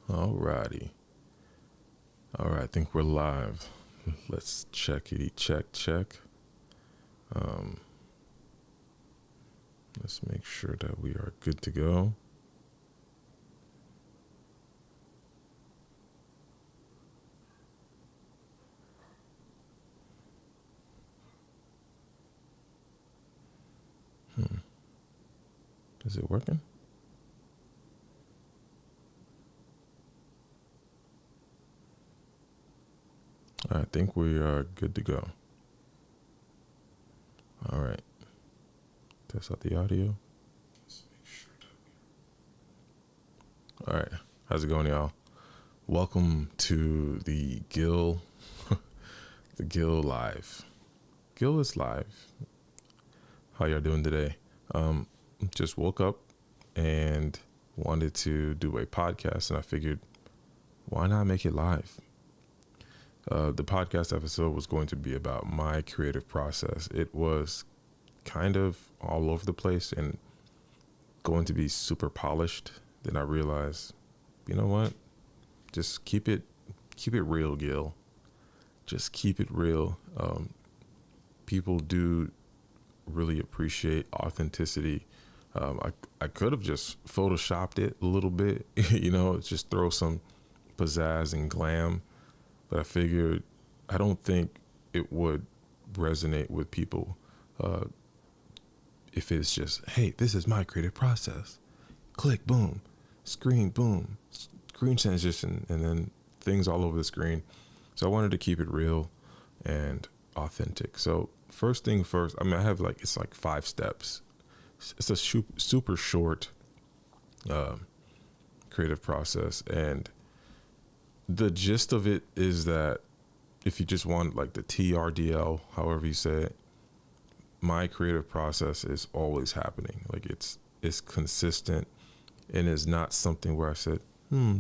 Alrighty. All right, I think we're live. Let's check. Um, let's make sure that we are good to go. Is it working? I think we are good to go. All right. Test out the audio. Let's make sure that All right. How's it going, y'all? Welcome to the Gill, the Gill Live. Gill is live. How y'all doing today? Just woke up and wanted to do a podcast, and I figured, why not make it live? The podcast episode was going to be about my creative process. It was kind of all over the place and going to be super polished. Then I realized, you know what? Just keep it real, Gil. Just keep it real. People do really appreciate authenticity. I could have just photoshopped it a little bit, just throw some pizzazz and glam. But I figured I don't think it would resonate with people if it's just, hey, this is my creative process. Click, boom, screen, boom, screen transition, and then things all over the screen. So I wanted to keep it real and authentic. So first thing first, I have it's like 5 steps. It's a super short creative process, and the gist of it is that if you just want like the TRDL, however you say it, my creative process is always happening. Like it's consistent, and is not something where I said,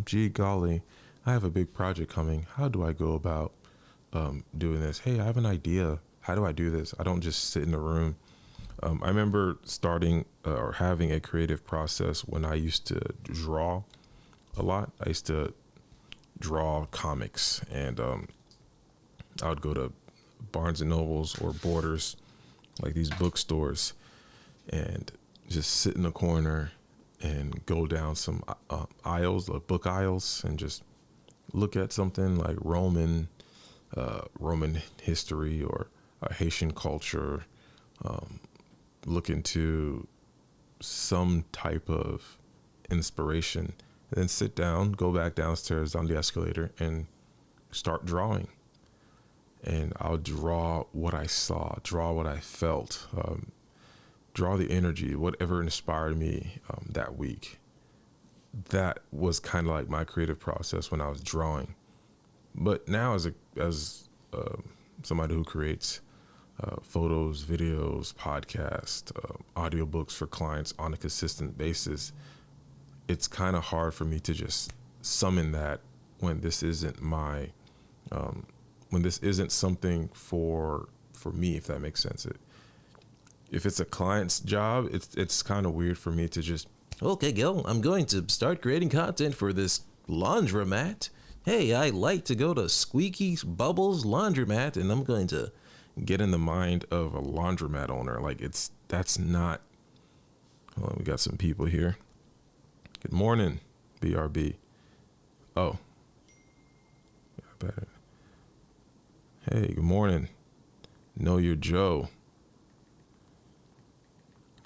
gee golly, I have a big project coming. How do I go about doing this? Hey, I have an idea. How do I do this? I don't just sit in a room. I remember starting or having a creative process when I used to draw a lot. I used to draw comics, and I would go to Barnes and Nobles or Borders, like these bookstores, and just sit in the corner and go down some aisles, like book aisles, and just look at something like Roman history or Haitian culture, look into some type of inspiration, and then sit down, go back downstairs on the escalator, and start drawing. And I'll draw what I saw, draw what I felt, draw the energy, whatever inspired me that week. That was kind of like my creative process when I was drawing. But now, as somebody who creates photos, videos, podcasts, audiobooks for clients on a consistent basis, it's kind of hard for me to just summon that when this isn't when this isn't something for me, if that makes sense. If it's a client's job, it's kind of weird for me to just, okay, Gil, I'm going to start creating content for this laundromat. Hey, I like to go to Squeaky Bubbles Laundromat, and I'm going to get in the mind of a laundromat owner. That's not. Hold on, we got some people here. Good morning, BRB. Oh. Hey, good morning. Know your Joe.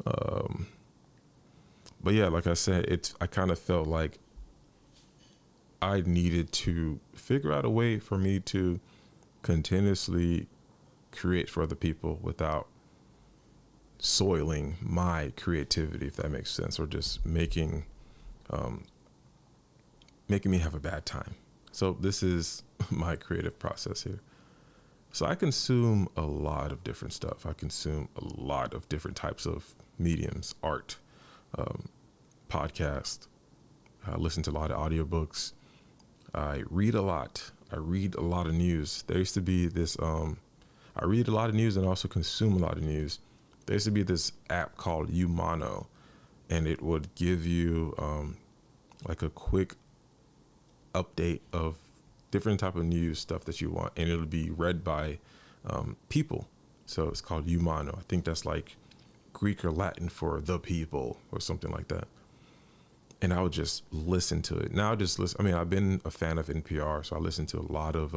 But yeah, like I said, I kind of felt like I needed to figure out a way for me to continuously create for other people without soiling my creativity, if that makes sense, or just making me have a bad time. So this is my creative process here. So I consume a lot of different stuff. I consume a lot of different types of mediums, art, podcast. I listen to a lot of audiobooks. I read a lot. I read a lot of news. There used to be this, I read a lot of news and also consume a lot of news. There used to be this app called Umano, and it would give you like a quick update of different type of news stuff that you want, and it'll be read by people. So it's called humano. I think that's like Greek or Latin for the people or something like that. And I would just listen to it. Now I just listen. I mean, I've been a fan of NPR, so I listen to a lot of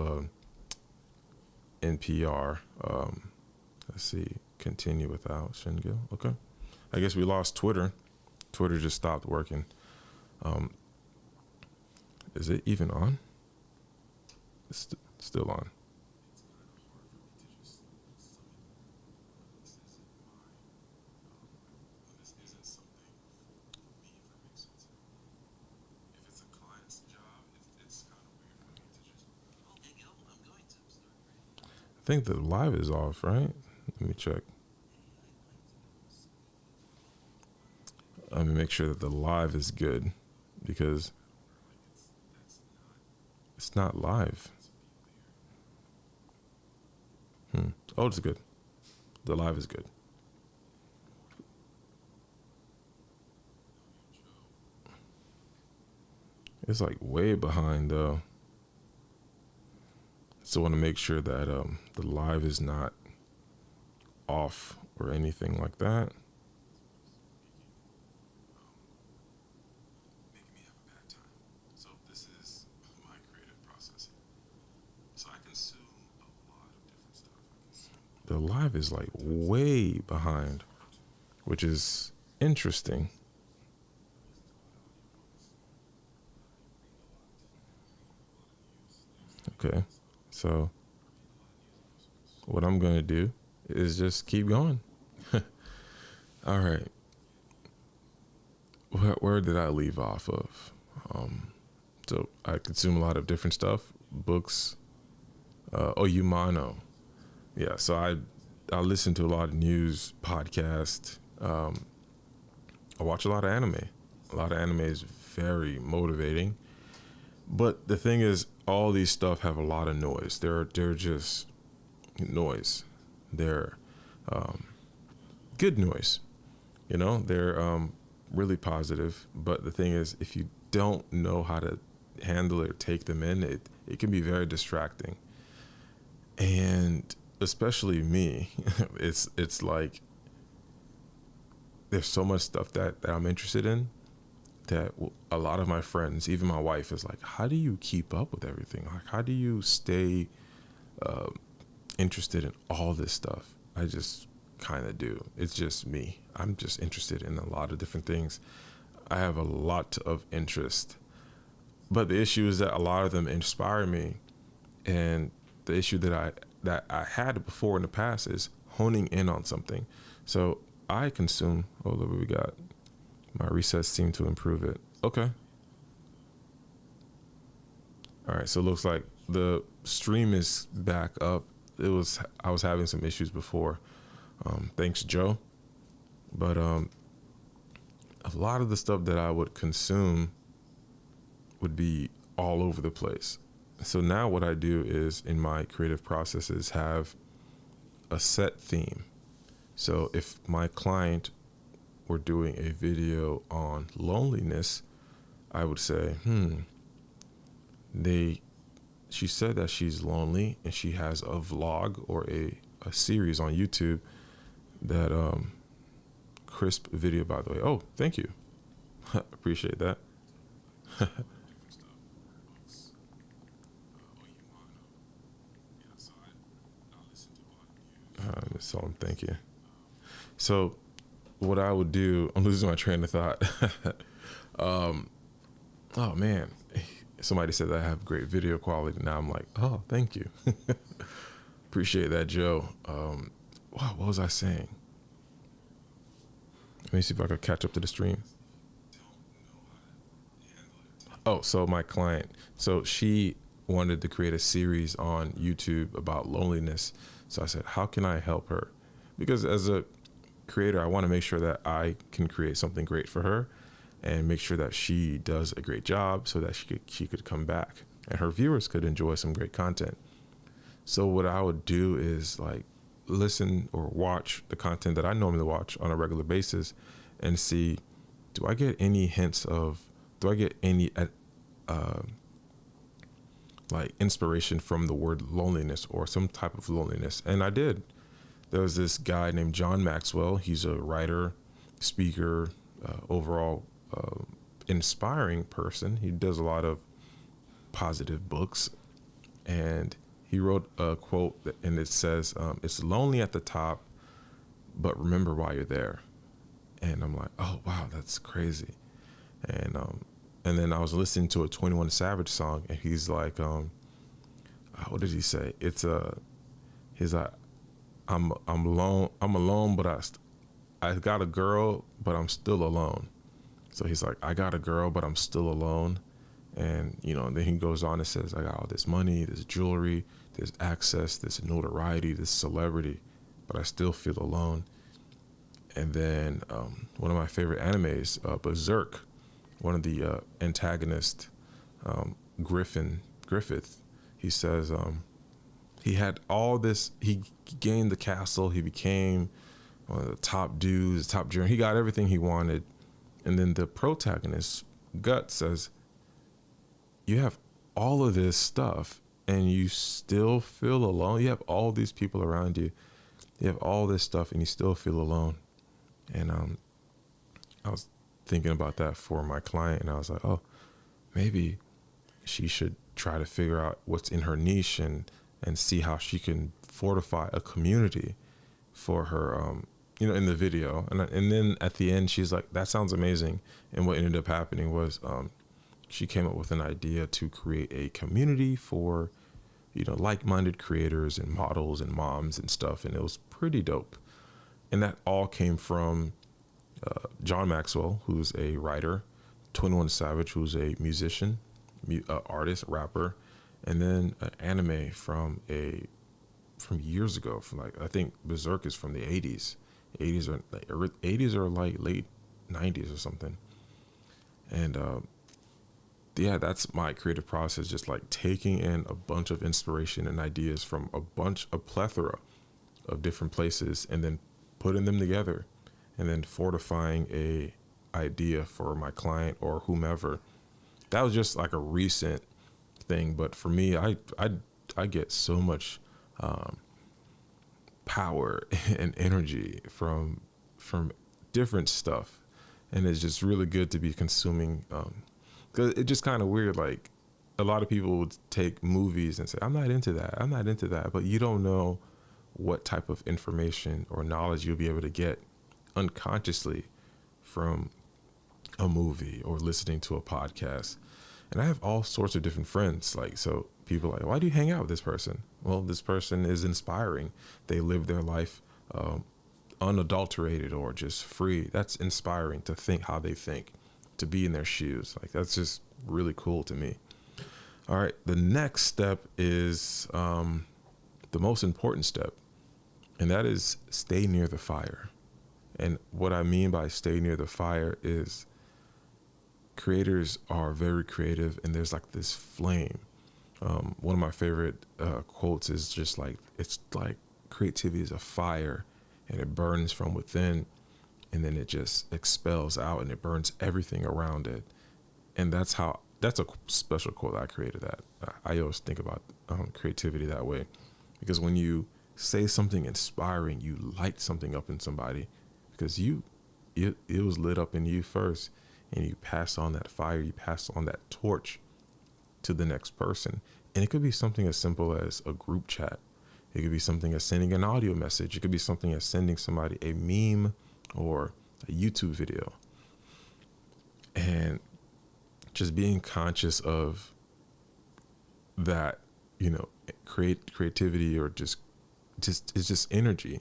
NPR. Let's see. Continue without Shingo. Okay. I guess we lost Twitter. Twitter just stopped working. Is it even on? It's still on. I think the live is off, right? Let me check. Let me make sure that the live is good, because it's not live. Oh, it's good. The live is good. It's like way behind though. So I want to make sure that the live is not off or anything like that. The live is like way behind, which is interesting. Okay, so what I'm going to do is just keep going. All right. Where did I leave off of? So I consume a lot of different stuff, books. Humano. Yeah, so I listen to a lot of news podcasts. I watch a lot of anime. A lot of anime is very motivating. But the thing is, all these stuff have a lot of noise. They're just noise. They're good noise. You know, they're really positive. But the thing is, if you don't know how to handle it or take them in, it can be very distracting. And especially me, it's like there's so much stuff that I'm interested in that a lot of my friends, even my wife, is like, how do you keep up with everything? Like, how do you stay interested in all this stuff? I just kind of do. It's just me. I'm just interested in a lot of different things. I have a lot of interest, but the issue is that a lot of them inspire me, and the issue that I had before in the past is honing in on something. So I consume. Oh, look what we got. My resets seem to improve it. Okay. All right. So it looks like the stream is back up. I was having some issues before. Thanks, Joe. But a lot of the stuff that I would consume would be all over the place. So now what I do is, in my creative processes, have a set theme. So if my client were doing a video on loneliness, I would say, she said that she's lonely, and she has a vlog or a series on YouTube that crisp video, by the way. Oh, thank you. Appreciate that. So thank you. So what I would do, I'm losing my train of thought. Oh man, somebody said that I have great video quality. Now I'm like, oh, thank you. Appreciate that, Joe. Wow, what was I saying? Let me see if I could catch up to the stream. Oh, so my client, so she wanted to create a series on YouTube about loneliness. So I said, how can I help her? Because as a creator, I want to make sure that I can create something great for her and make sure that she does a great job so that she could come back and her viewers could enjoy some great content. So what I would do is like listen or watch the content that I normally watch on a regular basis and see, do I get any hints of, do I get any like inspiration from the word loneliness or some type of loneliness. And I did. There was this guy named John Maxwell. He's a writer, speaker, overall inspiring person. He does a lot of positive books. And he wrote a quote, and it says, it's lonely at the top, but remember why you're there. And I'm like, oh, wow, that's crazy. And then I was listening to a 21 Savage song, and he's like, what did he say? He's like, I'm alone, but I got a girl, but I'm still alone. So he's like, I got a girl, but I'm still alone. And, then he goes on and says, I got all this money, this jewelry, this access, this notoriety, this celebrity, but I still feel alone. And then one of my favorite animes, Berserk, one of the antagonists, Griffith, he says he had all this, he gained the castle, he became one of the top dudes, top journey, he got everything he wanted. And then the protagonist, Gut, says, you have all of this stuff and you still feel alone. You have all these people around you. You have all this stuff and you still feel alone. And I was thinking about that for my client, and I was like, oh, maybe she should try to figure out what's in her niche and see how she can fortify a community for her, in the video. And then at the end, she's like, that sounds amazing. And what ended up happening was she came up with an idea to create a community for, like-minded creators and models and moms and stuff. And it was pretty dope. And that all came from John Maxwell, who's a writer, 21 Savage, who's a musician, artist, rapper, and then an anime from years ago. I think Berserk is from the 80s. 80s or like late 90s or something. And that's my creative process, just like taking in a bunch of inspiration and ideas from a plethora of different places, and then putting them together, and then fortifying a idea for my client or whomever. That was just like a recent thing, but for me, I get so much power and energy from different stuff, and it's just really good to be consuming. Because it's just kind of weird. Like, a lot of people would take movies and say, I'm not into that, but you don't know what type of information or knowledge you'll be able to get unconsciously from a movie or listening to a podcast. And I have all sorts of different friends. Like, so people are like, why do you hang out with this person? Well, this person is inspiring. They live their life unadulterated or just free. That's inspiring to think how they think, to be in their shoes. Like, that's just really cool to me. All right. The next step is the most important step, and that is stay near the fire. And what I mean by stay near the fire is creators are very creative, and there's like this flame. One of my favorite quotes is just like, it's like creativity is a fire and it burns from within, and then it just expels out and it burns everything around it. And that's a special quote I created. That I always think about creativity that way, because when you say something inspiring, you light something up in somebody, because it was lit up in you first, and you pass on that fire, you pass on that torch to the next person. And it could be something as simple as a group chat. It could be something as sending an audio message. It could be something as sending somebody a meme or a YouTube video. And just being conscious of that, creativity, or just it's just energy,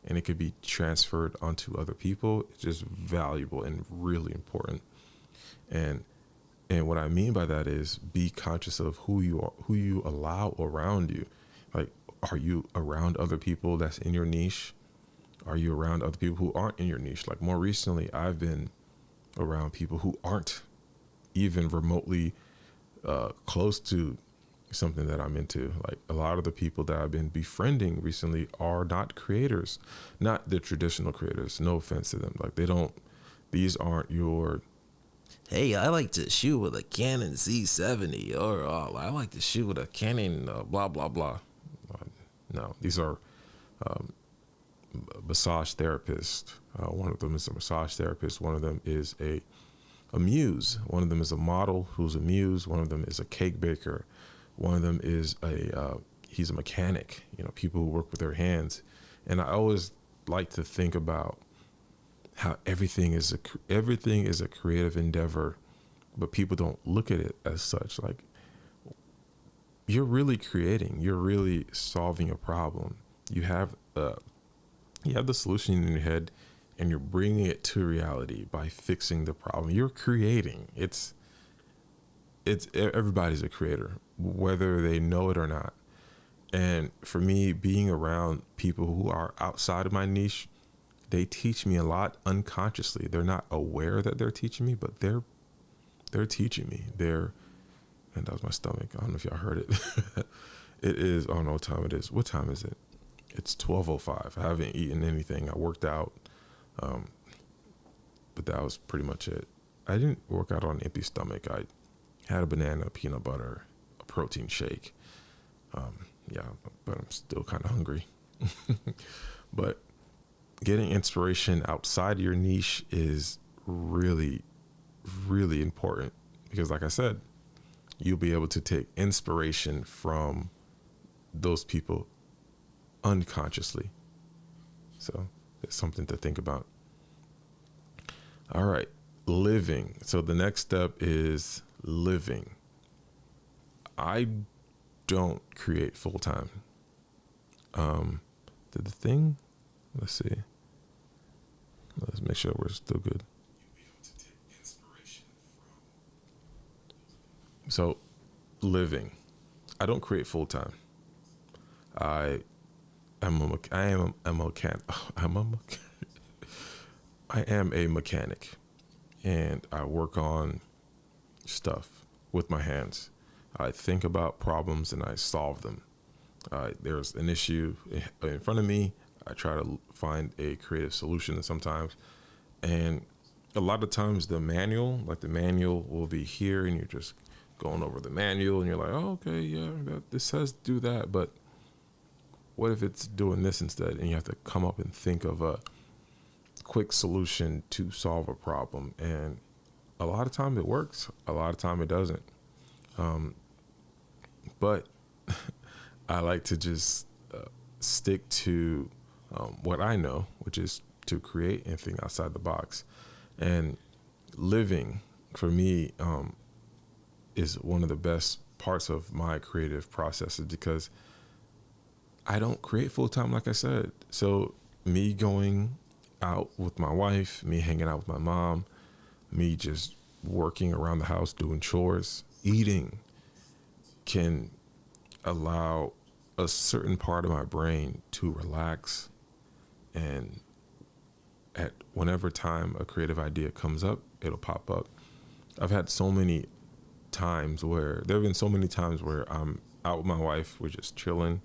and it could be transferred onto other people. It's just valuable and really important. And what I mean by that is be conscious of who you allow around you. Like, are you around other people that's in your niche? Are you around other people who aren't in your niche? Like, more recently, I've been around people who aren't even remotely close to something that I'm into. Like, a lot of the people that I've been befriending recently are not creators, not the traditional creators. No offense to them. Like, these aren't your hey, I like to shoot with a Canon Z70, or I like to shoot with a Canon blah blah blah. No, these are massage therapists. One of them is a massage therapist. One of them is a muse. One of them is a model who's a muse. One of them is a cake baker. One of them is he's a mechanic. People who work with their hands. And I always like to think about how everything is a creative endeavor, but people don't look at it as such. Like, you're really creating. You're really solving a problem. You have the solution in your head, and you're bringing it to reality by fixing the problem. You're creating. It's everybody's a creator, whether they know it or not. And for me, being around people who are outside of my niche, they teach me a lot unconsciously. They're not aware that they're teaching me, but they're teaching me. And that was my stomach. I don't know if y'all heard it. It is, I don't know what time it is. What time is it? It's 12:05. I haven't eaten anything. I worked out, but that was pretty much it. I didn't work out on an empty stomach. I had a banana, peanut butter, a protein shake. But I'm still kind of hungry. But getting inspiration outside your niche is really, really important, because like I said, you'll be able to take inspiration from those people unconsciously. So it's something to think about. All right, living. So the next step is living. I don't create full time. Did the thing? Let's see. Let's make sure we're still good. So, living. I don't create full time. I am a mechanic, and I work on stuff with my hands. I think about problems and I solve them. There's an issue in front of me. I try to find a creative solution sometimes. And a lot of times the manual will be here, and you're just going over the manual and you're like, oh, okay, yeah, this says do that. But what if it's doing this instead? And you have to come up and think of a quick solution to solve a problem. And a lot of time it works. A lot of time it doesn't. But I like to just stick to what I know, which is to create anything outside the box. And living, for me, is one of the best parts of my creative processes, because I don't create full time, like I said. So me going out with my wife, me hanging out with my mom, me just working around the house, doing chores, eating, can allow a certain part of my brain to relax. And at whenever time a creative idea comes up, it'll pop up. I've had so many times where I'm out with my wife, we're just chilling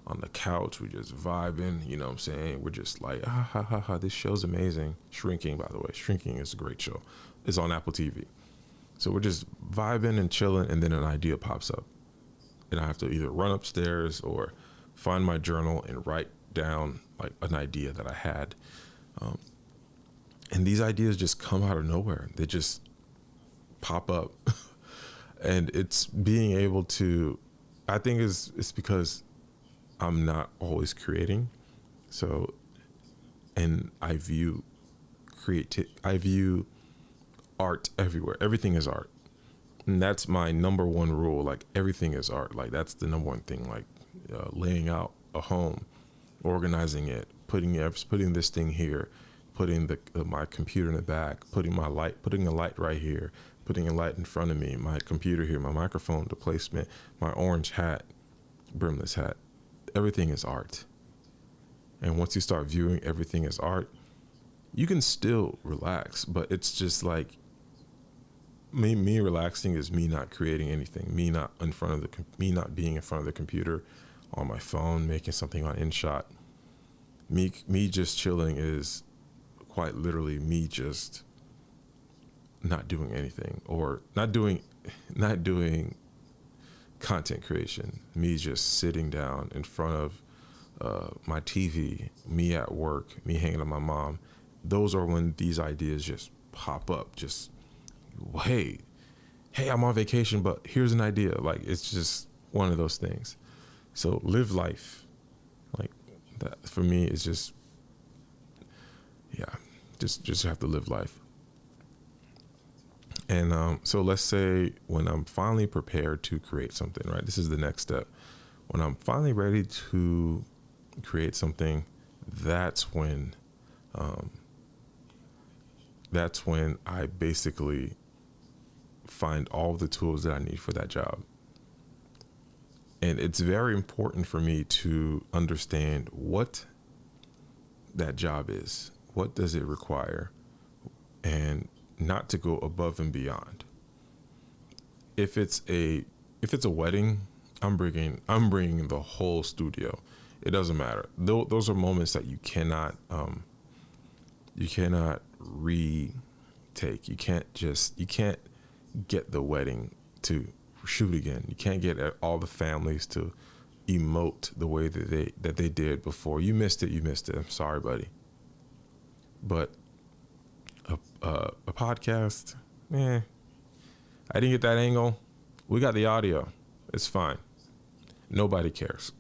on the couch, we're just vibing, you know what I'm saying? We're just like, ha ha ha ha, this show's amazing. Shrinking, by the way. Shrinking is a great show. It's on Apple TV. So we're just vibing and chilling, and then an idea pops up. And I have to either run upstairs or find my journal and write down like an idea that I had. And these ideas just come out of nowhere. They just pop up. And it's being able to, I think it's because I'm not always creating. So, and I view art everywhere. Everything is art. And that's my number one rule. Like, everything is art. Like, that's the number one thing. Like, laying out a home, organizing it, putting this thing here, putting my computer in the back, putting a light right here, putting a light in front of me, my computer here, my microphone, the placement, my orange hat, brimless hat. Everything is art. And once you start viewing everything as art, you can still relax, but it's just like, me relaxing is me not creating anything, me not being in front of the computer, on my phone, making something on InShot. Me just chilling is quite literally me just not doing anything, or not doing content creation, me just sitting down in front of my TV, me at work, me hanging with my mom. Those are when these ideas just pop up. Just, hey, I'm on vacation, but here's an idea. Like, it's just one of those things. So live life. Like, that for me is just, yeah, just have to live life. And so let's say when I'm finally prepared to create something, right? This is the next step. When I'm finally ready to create something, that's when I basically find all the tools that I need for that job. And it's very important for me to understand what that job is. What does it require? And not to go above and beyond. If it's a wedding, I'm bringing the whole studio. It doesn't matter. Those are moments that you cannot retake. You can't get the wedding to shoot again. You can't get all the families to emote the way that they did before. You missed it. I'm sorry, buddy. But a podcast, I didn't get that angle. We got the audio. It's fine. Nobody cares.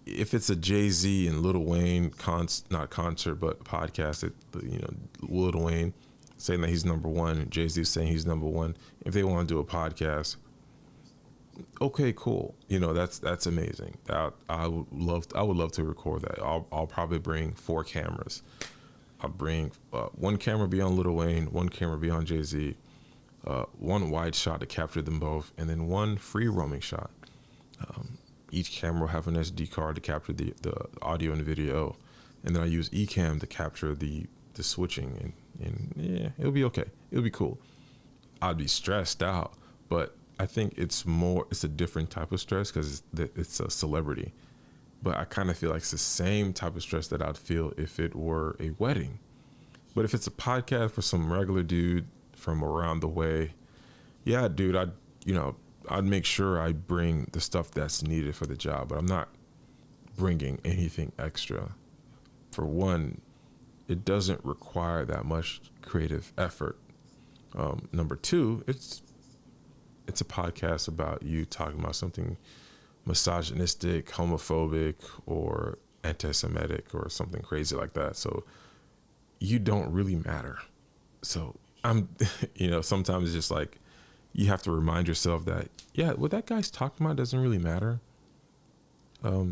If it's a Jay-Z and Lil Wayne not concert but podcast, Lil Wayne saying that he's number one and Jay-Z saying he's number one. If they want to do a podcast, okay, cool. That's amazing. I would love to record that. I'll probably bring 4 cameras. I'll bring one camera be on Lil Wayne, one camera be on Jay-Z, one wide shot to capture them both, and then one free roaming shot. Each camera will have an SD card to capture the audio and video, and then I use Ecamm to capture the switching, and yeah, it'll be okay. It'll be cool. I'd be stressed out, but I think it's a different type of stress because it's a celebrity. But I kind of feel like it's the same type of stress that I'd feel if it were a wedding. But if it's a podcast for some regular dude from around the way, yeah, dude, I'd make sure I bring the stuff that's needed for the job, but I'm not bringing anything extra. For one, it doesn't require that much creative effort. Number 2, it's a podcast about you talking about something misogynistic, homophobic, or anti-Semitic, or something crazy like that. So you don't really matter. So I'm, sometimes it's just like you have to remind yourself that, yeah, what that guy's talking about doesn't really matter.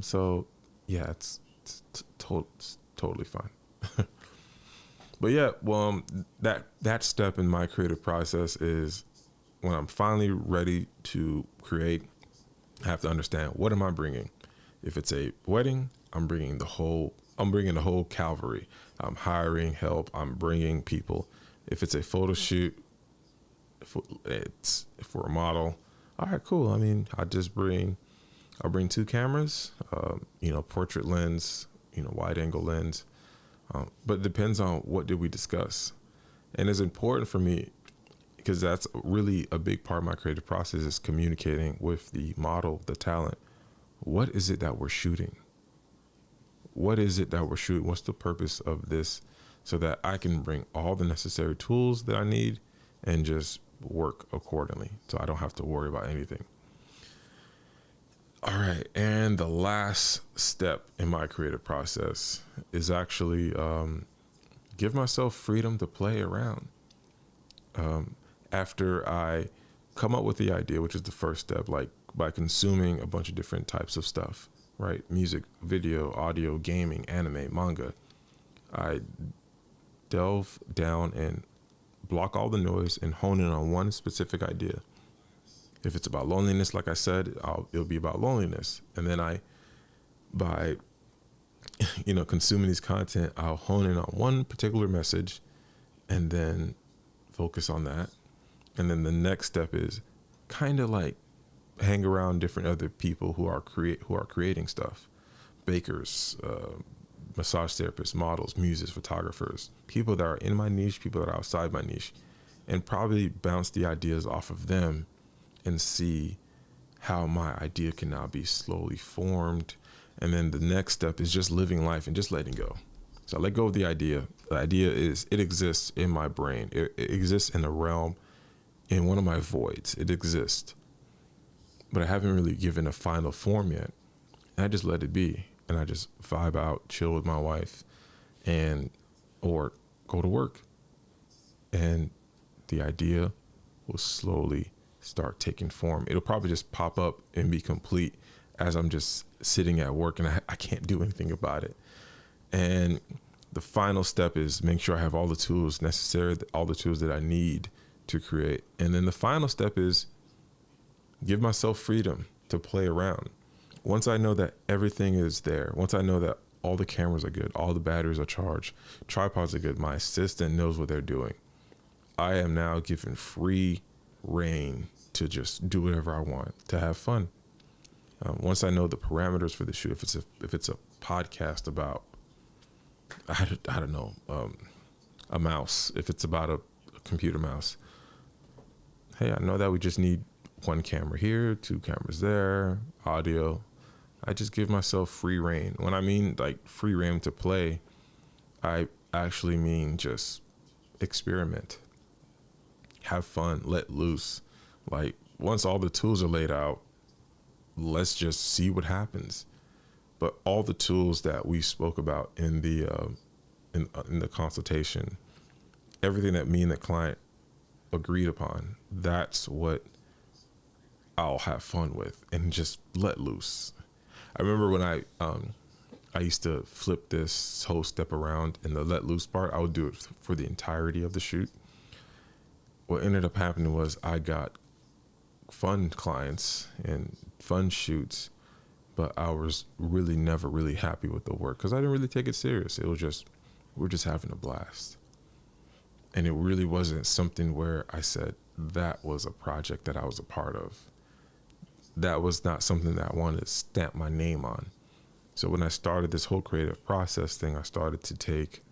So yeah, it's totally fine. But yeah, well, that step in my creative process is when I'm finally ready to create. I have to understand, what am I bringing? If it's a wedding, I'm bringing the whole cavalry. I'm hiring help. I'm bringing people. If it's a photo shoot, it's for a model. All right, cool. I mean, I'll bring 2 cameras, portrait lens, wide angle lens. But it depends on what did we discuss. And it's important for me, because that's really a big part of my creative process, is communicating with the model, the talent. What is it that we're shooting? What's the purpose of this? So that I can bring all the necessary tools that I need and just work accordingly. So I don't have to worry about anything. All right. And the last step in my creative process is actually give myself freedom to play around. After I come up with the idea, which is the first step, like by consuming a bunch of different types of stuff, right? Music, video, audio, gaming, anime, manga. I delve down and block all the noise and hone in on one specific idea. If it's about loneliness, like I said, it'll be about loneliness. And then by consuming these content, I'll hone in on one particular message and then focus on that. And then the next step is kind of like hang around different other people who are creating stuff, bakers, massage therapists, models, musicians, photographers, people that are in my niche, people that are outside my niche, and probably bounce the ideas off of them and see how my idea can now be slowly formed. And then the next step is just living life and just letting go. So I let go of the idea. The idea is, it exists in my brain. It exists in a realm, in one of my voids. It exists. But I haven't really given a final form yet. And I just let it be. And I just vibe out, chill with my wife, or go to work. And the idea will slowly start taking form. It'll probably just pop up and be complete as I'm just sitting at work and I can't do anything about it. And the final step is make sure I have all the tools necessary, all the tools that I need to create. And then the final step is give myself freedom to play around. Once I know that everything is there, once I know that all the cameras are good, all the batteries are charged, tripods are good, my assistant knows what they're doing, I am now given free reign to just do whatever I want, to have fun. Once I know the parameters for the shoot, if it's a podcast about, I don't know, a mouse, if it's about a computer mouse, hey, I know that we just need one camera here, two cameras there, audio. I just give myself free reign. When I mean like free reign to play, I actually mean just experiment, have fun, let loose. Like once all the tools are laid out, let's just see what happens. But all the tools that we spoke about in the consultation, everything that me and the client agreed upon, that's what I'll have fun with and just let loose. I remember when I used to flip this whole step around in the let loose part, I would do it for the entirety of the shoot. What ended up happening was I got fun clients and fun shoots, but I was really never really happy with the work because I didn't really take it serious. It was just, we're just having a blast. And it really wasn't something where I said that was a project that I was a part of. That was not something that I wanted to stamp my name on. So when I started this whole creative process thing, I started to take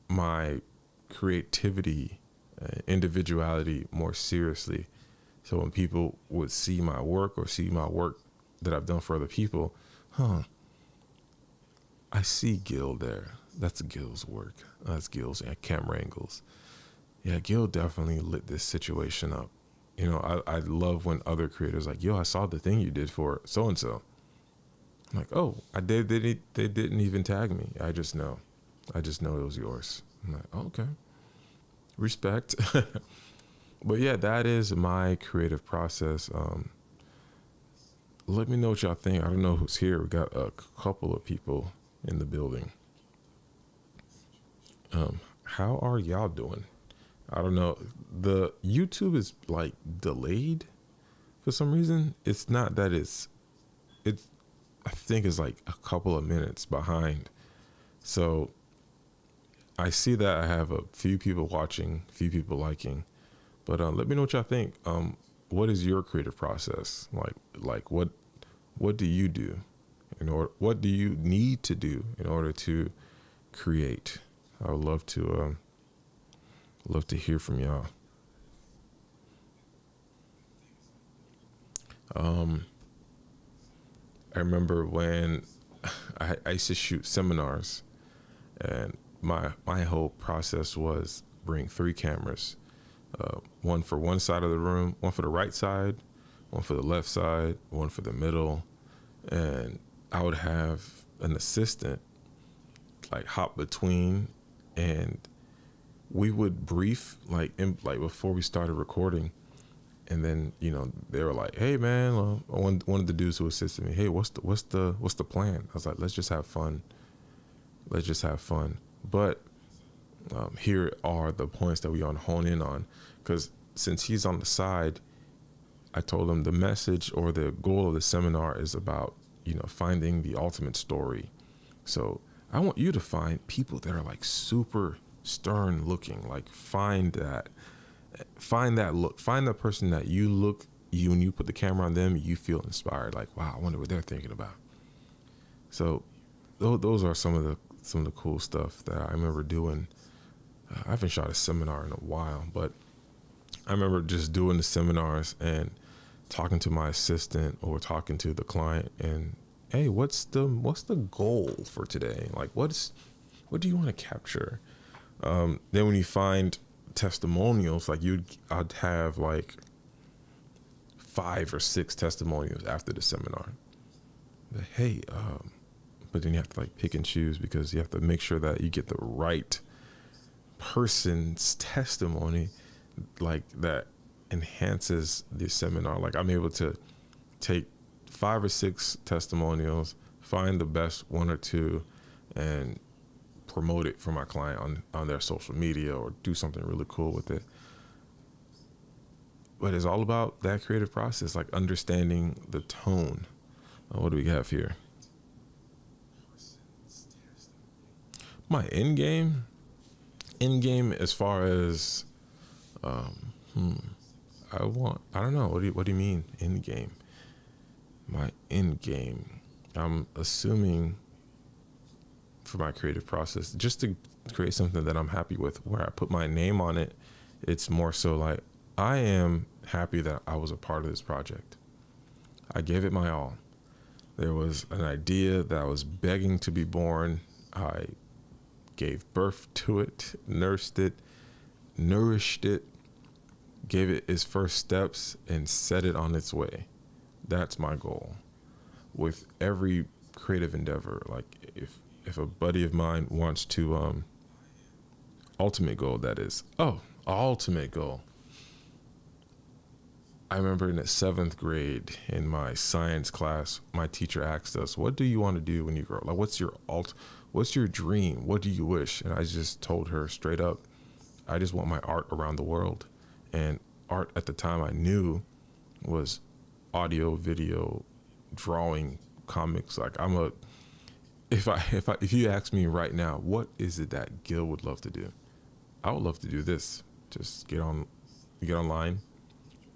my creativity, individuality more seriously. So when people would see my work or see my work that I've done for other people, I see Gil there. That's Gil's work. That's Gil's camera angles. Yeah, Gil definitely lit this situation up. You know, I love when other creators like, yo, I saw the thing you did for so-and-so. I'm like, oh, they didn't even tag me. I just know it was yours. I'm like, oh, okay. Respect. But yeah, that is my creative process. Let me know what y'all think. I don't know who's here. We got a couple of people in the building. How are y'all doing? I don't know. The YouTube is like delayed for some reason. It's not that it's I think it's like a couple of minutes behind. So I see that I have a few people watching, a few people liking, but let me know what y'all think. What is your creative process? Like what do you do what do you need to do in order to create? I would love to hear from y'all. I remember when I used to shoot seminars, and my whole process was bring 3 cameras, one for one side of the room, one for the right side, one for the left side, one for the middle, and I would have an assistant like hop between, and we would brief like before we started recording. And then, you know, they were like, hey man, one of the dudes who assisted me, hey, what's the plan? I was like, let's just have fun. But here are the points that we want to hone in on, because since he's on the side, I told him the message or the goal of the seminar is about, you know, finding the ultimate story. So I want you to find people that are like super stern looking, like find that look, find the person that when you put the camera on them, you feel inspired. Like, wow, I wonder what they're thinking about. So those are some of the cool stuff that I remember doing. I haven't shot a seminar in a while, but I remember just doing the seminars and talking to my assistant or talking to the client and, hey, what's the goal for today? Like, what do you want to capture? Then when you find testimonials, like I'd have like 5 or 6 testimonials after the seminar. But hey, but then you have to like pick and choose because you have to make sure that you get the right person's testimony, like that enhances the seminar. Like I'm able to take 5 or 6 testimonials, find the best 1 or 2, and promote it for my client on their social media or do something really cool with it. But it's all about that creative process, like understanding the tone. What do we have here? My end game as far as I don't know. What do you mean end game? My end game. I'm assuming for my creative process, just to create something that I'm happy with, where I put my name on it. It's more so like I am happy that I was a part of this project. I gave it my all. There was an idea that was begging to be born. I gave birth to it, nursed it, nourished it, gave it its first steps, and set it on its way. That's my goal. With every creative endeavor, like if a buddy of mine wants to, ultimate goal, that is, ultimate goal. I remember in the 7th grade in my science class, my teacher asked us, what do you want to do when you grow up? Like, what's your dream? What do you wish? And I just told her straight up, I just want my art around the world. And art at the time I knew was audio, video, drawing, comics. Like if you ask me right now, what is it that Gil would love to do? I would love to do this. Just get online,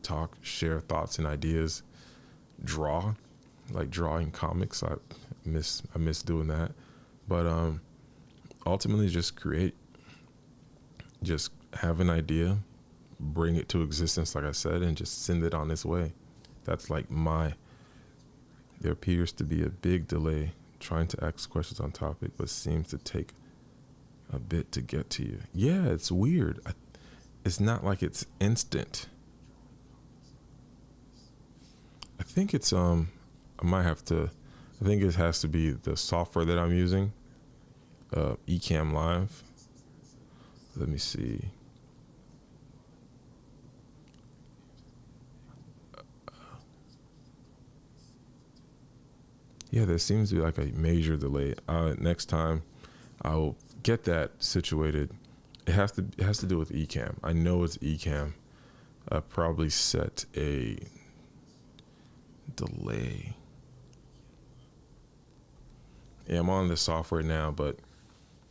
talk, share thoughts and ideas, draw, like drawing comics. I miss doing that. But ultimately just create, just have an idea, bring it to existence, like I said, and just send it on its way. That's like there appears to be a big delay trying to ask questions on topic, but seems to take a bit to get to you. Yeah, it's weird. It's not like it's instant. I think it's I think it has to be the software that I'm using, Ecamm Live. Let me see. Yeah, there seems to be like a major delay. Next time I'll get that situated. It has to do with Ecamm. I know it's Ecamm. I probably set a delay. Yeah, I'm on the software now, but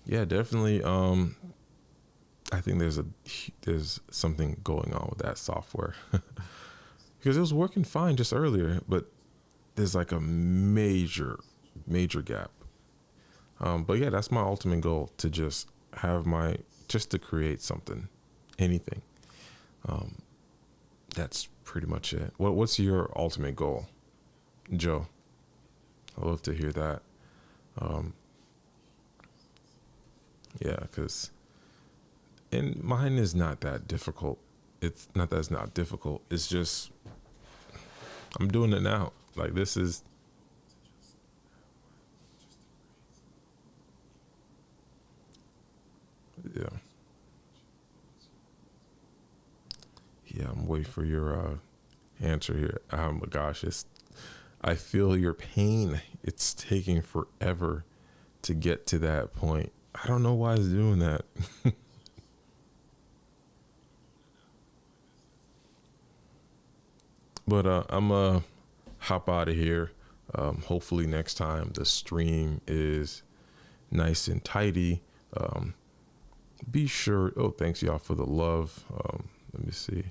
yeah, definitely. I think there's something going on with that software because it was working fine just earlier, but there's like a major gap. But yeah, that's my ultimate goal, to just to create something, anything. That's pretty much it. What's your ultimate goal, Joe? I'd love to hear that. Yeah, and mine is not that difficult. It's not that it's not difficult. It's just I'm doing it now. Like this is. Yeah. Yeah, I'm waiting for your answer here. Oh my gosh, I feel your pain. It's taking forever to get to that point. I don't know why it's doing that. But I'm hop out of here. Hopefully next time the stream is nice and tidy. Be sure. Oh, thanks y'all for the love. Let me see.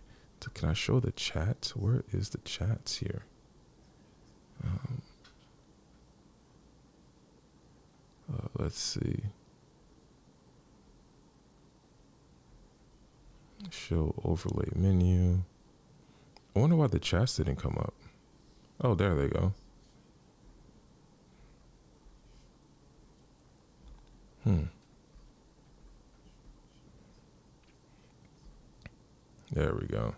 Can I show the chat? Where is the chats here? Let's see. Show overlay menu. I wonder why the chats didn't come up. Oh, there they go. There we go.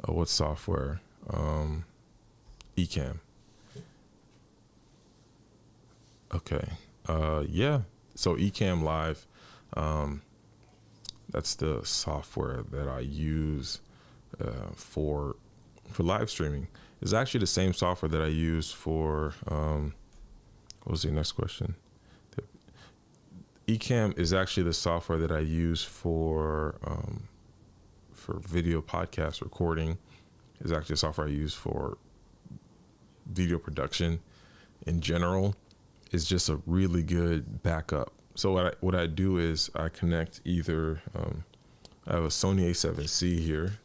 Oh, what software? Ecamm. Okay. Yeah. So Ecamm Live, that's the software that I use for live streaming. It's actually the same software that I use for what was the next question? Ecamm is actually the software that I use for video podcast recording. Is actually a software I use for video production in general. Is just a really good backup. So what I do is I connect either I have a Sony A7C here.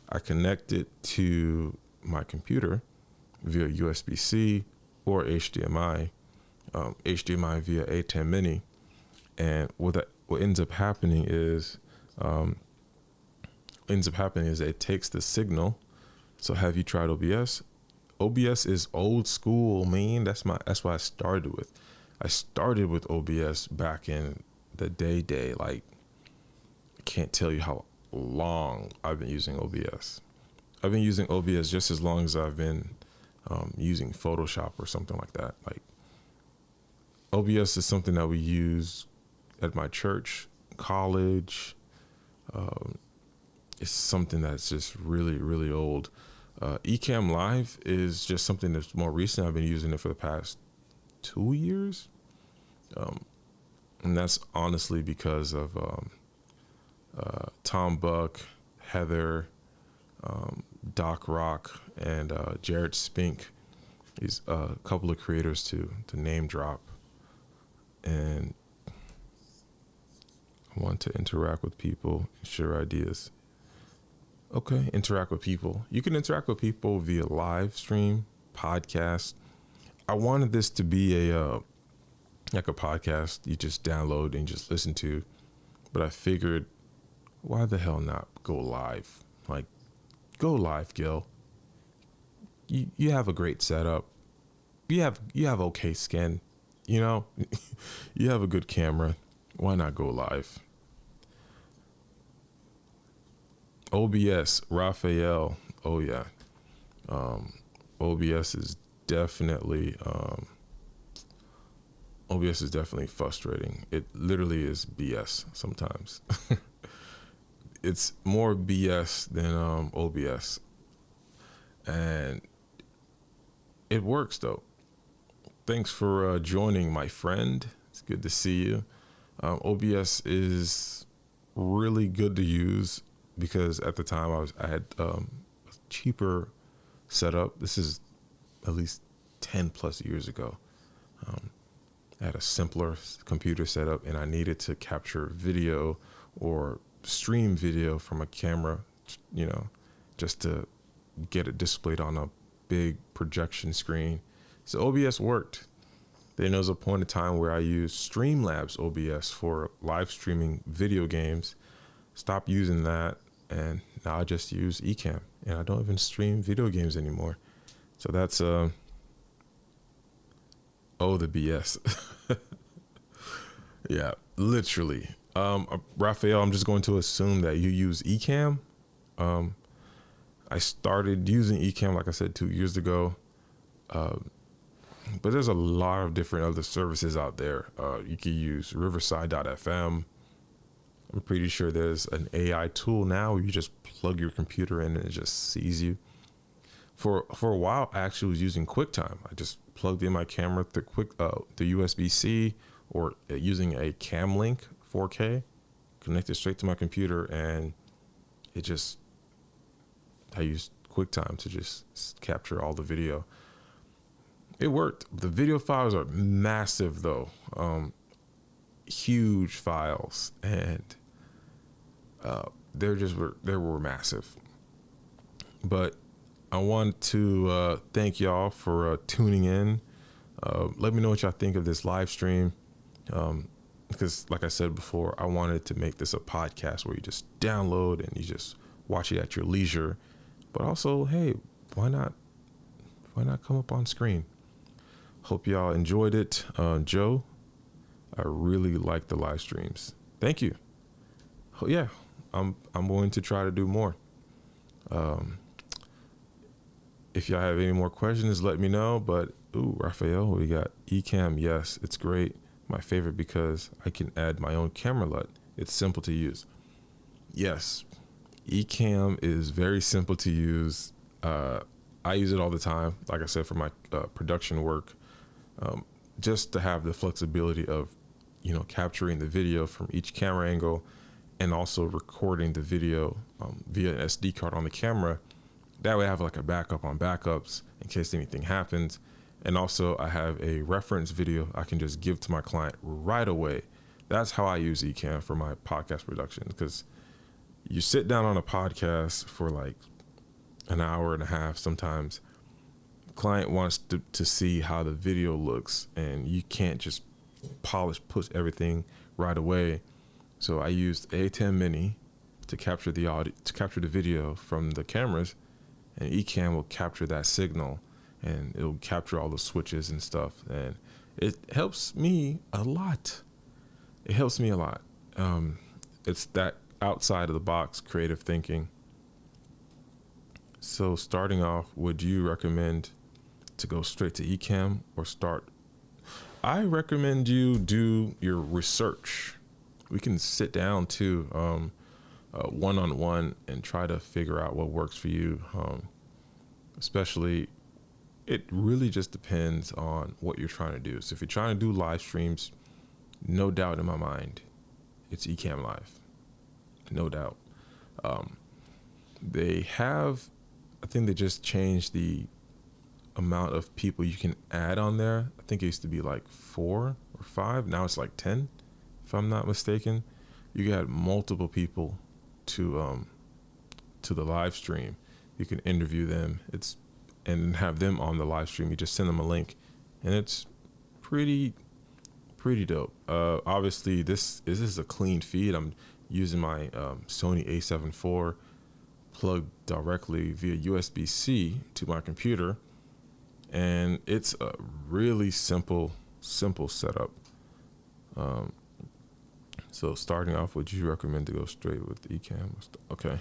I connect it to my computer via USB-C or HDMI, HDMI via A10 Mini, and what ends up happening is it takes the signal. So have you tried OBS? OBS is old school, man. That's what I started with. I started with OBS back in the day. Like, I can't tell you how long I've been using OBS. I've been using OBS just as long as I've been using Photoshop or something like that. Like, OBS is something that we use at my church, college. It's something that's just really, really old. Ecamm Live is just something that's more recent. I've been using it for the past 2 years. And that's honestly because of Tom Buck, Heather, Doc Rock, and Jared Spink. He's a couple of creators to name drop. And I want to interact with people and share ideas. Okay, interact with people. You can interact with people via live stream, podcast. I wanted this to be like a podcast you just download and just listen to, but I figured, why the hell not go live? Like, go live, Gil. You have a great setup. You have okay skin. You know, you have a good camera. Why not go live? OBS, Raphael. Oh yeah. OBS is definitely frustrating. It literally is BS sometimes. It's more BS than OBS. And it works though. Thanks for joining, my friend. It's good to see you. OBS is really good to use because at the time I had a cheaper setup. This is at least 10 plus years ago. I had a simpler computer setup and I needed to capture video or stream video from a camera, you know, just to get it displayed on a big projection screen. So OBS worked. Then there was a point in time where I used Streamlabs OBS for live streaming video games. Stopped using that, and now I just use Ecamm, and I don't even stream video games anymore. So that's the BS. Yeah, literally. Raphael, I'm just going to assume that you use Ecamm. I started using Ecamm, like I said, 2 years ago. But there's a lot of different other services out there. You can use Riverside.fm. I'm pretty sure there's an AI tool now where you just plug your computer in and it just sees you. For a while, I actually was using QuickTime. I just plugged in my camera through the USB-C or using a Cam Link 4K, connected straight to my computer, and I used QuickTime to just capture all the video. It worked. The video files are massive though, huge files, and they were massive. But I want to thank y'all for tuning in. Let me know what y'all think of this live stream. Because like I said before, I wanted to make this a podcast where you just download and you just watch it at your leisure. But also, hey, why not come up on screen? Hope y'all enjoyed it. Joe, I really like the live streams. Thank you. Oh, yeah, I'm going to try to do more. If y'all have any more questions, let me know. But Raphael, we got Ecamm. Yes, it's great. My favorite because I can add my own camera LUT. It's simple to use. Yes, Ecamm is very simple to use. I use it all the time, like I said, for my production work, just to have the flexibility of, capturing the video from each camera angle and also recording the video via an SD card on the camera. That way I have like a backup on backups in case anything happens. And also I have a reference video I can just give to my client right away. That's how I use Ecamm for my podcast production, because you sit down on a podcast for like an hour and a half sometimes. The client wants to see how the video looks, and you can't just push everything right away. So I used A10 Mini to capture the audio, to capture the video from the cameras, and Ecamm will capture that signal and it'll capture all the switches and stuff. And it helps me a lot. It's that outside of the box creative thinking. So starting off, would you recommend to go straight to Ecamm or start? I recommend you do your research. We can sit down too, one-on-one, and try to figure out what works for you. Especially, it really just depends on what you're trying to do. So if you're trying to do live streams, no doubt in my mind, it's Ecamm Live. No doubt. I think they just changed the amount of people you can add on there. I think it used to be like 4 or 5. Now it's like 10, if I'm not mistaken. You can add multiple people to the live stream. You can interview them. And have them on the live stream. You just send them a link, and it's pretty dope. Obviously, this is a clean feed. I'm using my Sony a7 IV plugged directly via USB-C to my computer, and it's a really simple setup. So starting off, would you recommend to go straight with Ecamm? Okay.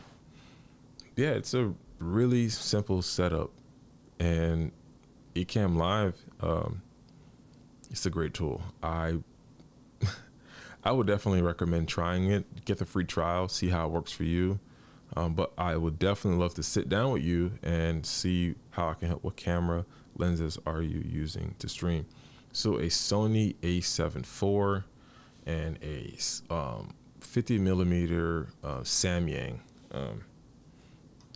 Yeah, it's a really simple setup. And Ecamm Live, it's a great tool. I would definitely recommend trying it. Get the free trial, see how it works for you. But I would definitely love to sit down with you and see how I can help. What camera lenses are you using to stream? So a Sony a7 IV and a 50 millimeter Samyang.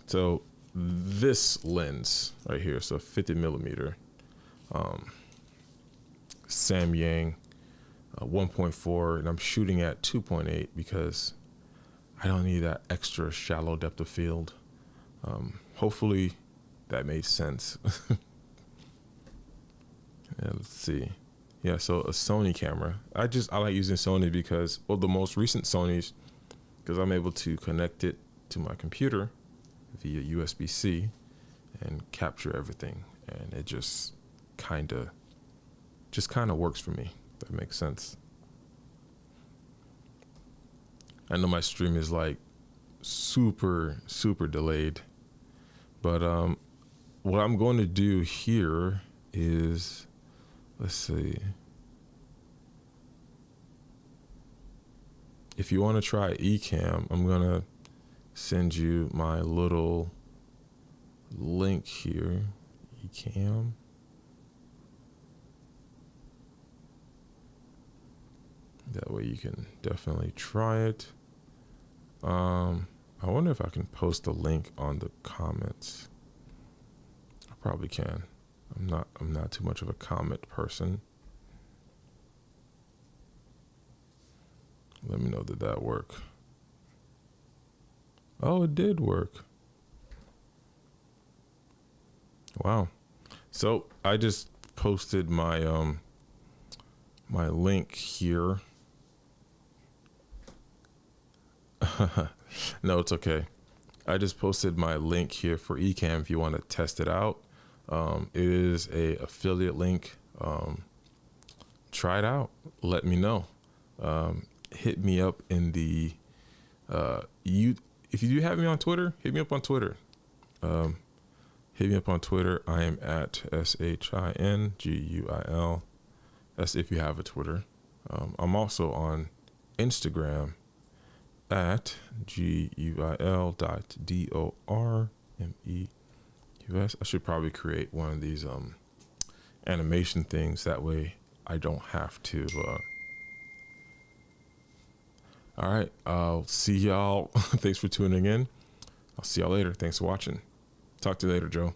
So this lens right here, so 50 millimeter Samyang 1.4, and I'm shooting at 2.8 because I don't need that extra shallow depth of field. Hopefully that made sense. Yeah, let's see. Yeah, so a Sony camera. I like using Sony because, well, the most recent Sonys, because I'm able to connect it to my computer via USB-C and capture everything, and it just kind of works for me. That makes sense. I know my stream is like super delayed, but what I'm going to do here is, let's see. If you want to try Ecamm, I'm gonna send you my little link here. Ecamm. That way you can definitely try it. I wonder if I can post a link on the comments. I probably can. I'm not too much of a comment person. Let me know, did that work? Oh, it did work. Wow. So I just posted my my link here. No, it's okay. I just posted my link here for Ecamm if you want to test it out. It is a affiliate link. Try it out. Let me know. Hit me up in the if you do have me on Twitter, hit me up on Twitter. Hit me up on Twitter. I am at SHINGUIL. That's if you have a Twitter. I'm also on Instagram at GUIL.DORMEUS. I should probably create one of these animation things. That way I don't have to. All right. I'll see y'all. Thanks for tuning in. I'll see y'all later. Thanks for watching. Talk to you later, Joe.